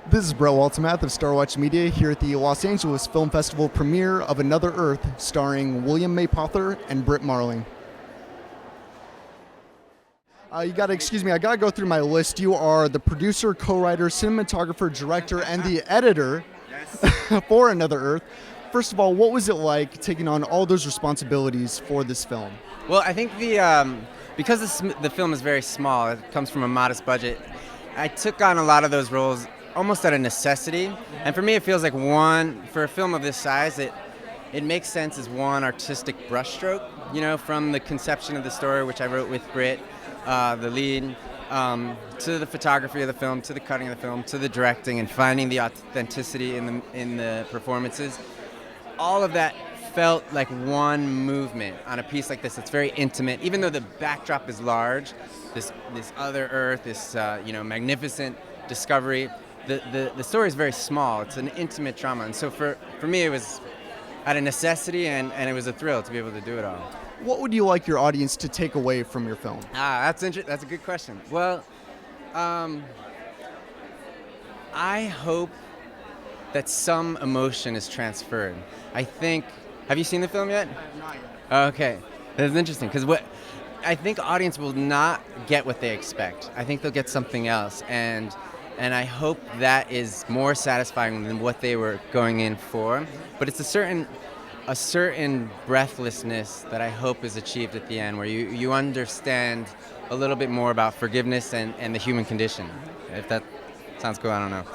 This is Brett Waltemath of Star Watch Media here at the Los Angeles Film Festival premiere of Another Earth, starring William Mapother and Britt Marling. You gotta excuse me, I gotta go through my list. You are the producer, co-writer, cinematographer, director, and the editor for Another Earth. First of all, what was it like taking on all those responsibilities for this film? Well, I think because the film is very small, it comes from a modest budget, I took on a lot of those roles almost out of necessity. And for me, it feels like for a film of this size, it makes sense as one artistic brushstroke, from the conception of the story, which I wrote with Britt, the lead, to the photography of the film, to the cutting of the film, to the directing, and finding the authenticity in the performances. All of that felt like one movement on a piece like this. It's very intimate, even though the backdrop is large. This other Earth, this magnificent discovery. The story is very small. It's an intimate drama, and so for me, it was out of necessity, and it was a thrill to be able to do it all. What would you like your audience to take away from your film? That's a good question. Well, I hope that some emotion is transferred. I think. Have you seen the film yet? Not yet. Okay, that's interesting because I think audience will not get what they expect. I think they'll get something else, and I hope that is more satisfying than what they were going in for. But it's a certain breathlessness that I hope is achieved at the end, where you understand a little bit more about forgiveness and the human condition. If that sounds cool, I don't know.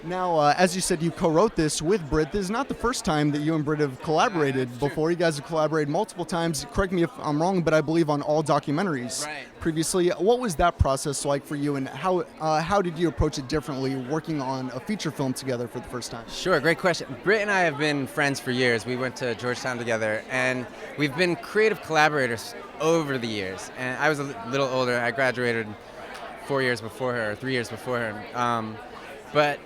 Now, as you said, you co-wrote this with Britt. This is not the first time that you and Britt have collaborated before. You guys have collaborated multiple times. Correct me if I'm wrong, but I believe on all documentaries previously. What was that process like for you, and how did you approach it differently working on a feature film together for the first time? Sure, great question. Britt and I have been friends for years. We went to Georgetown together, and we've been creative collaborators over the years. And I was a little older. I graduated 4 years before her, or 3 years before her. But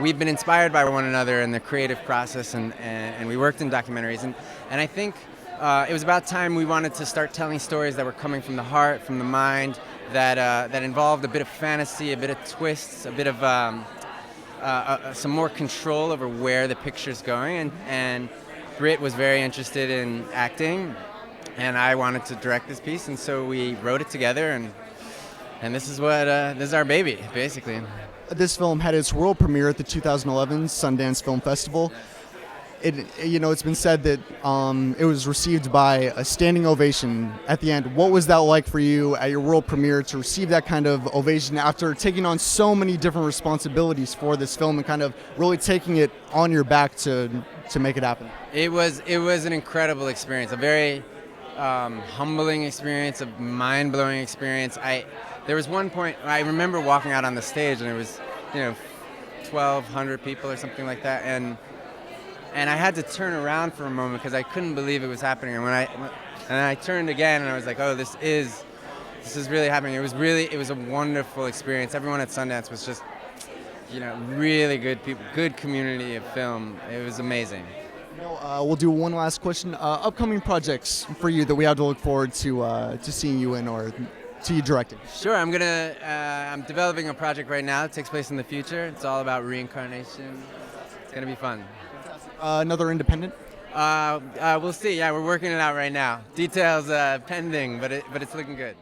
we've been inspired by one another in the creative process, and we worked in documentaries. And I think it was about time we wanted to start telling stories that were coming from the heart, from the mind, that involved a bit of fantasy, a bit of twists, a bit of some more control over where the picture's going. And Britt was very interested in acting, and I wanted to direct this piece, and so we wrote it together, and this is our baby, basically. This film had its world premiere at the 2011 Sundance Film Festival. It's been said that it was received by a standing ovation at the end. What was that like for you at your world premiere to receive that kind of ovation after taking on so many different responsibilities for this film and kind of really taking it on your back to make it happen? It was an incredible experience, a very humbling experience, a mind-blowing experience. There was one point I remember walking out on the stage, and it was 1,200 people or something like that, and I had to turn around for a moment because I couldn't believe it was happening. And I turned again, and I was like, oh, this is really happening. It was a wonderful experience. Everyone at Sundance was just really good people, good community of film. It was amazing. We'll do one last question. Upcoming projects for you that we have to look forward to seeing you in or to you directing. Sure, I'm developing a project right now. It takes place in the future. It's all about reincarnation. It's gonna be fun. Another independent? We'll see. Yeah, we're working it out right now. Details pending, but it's looking good.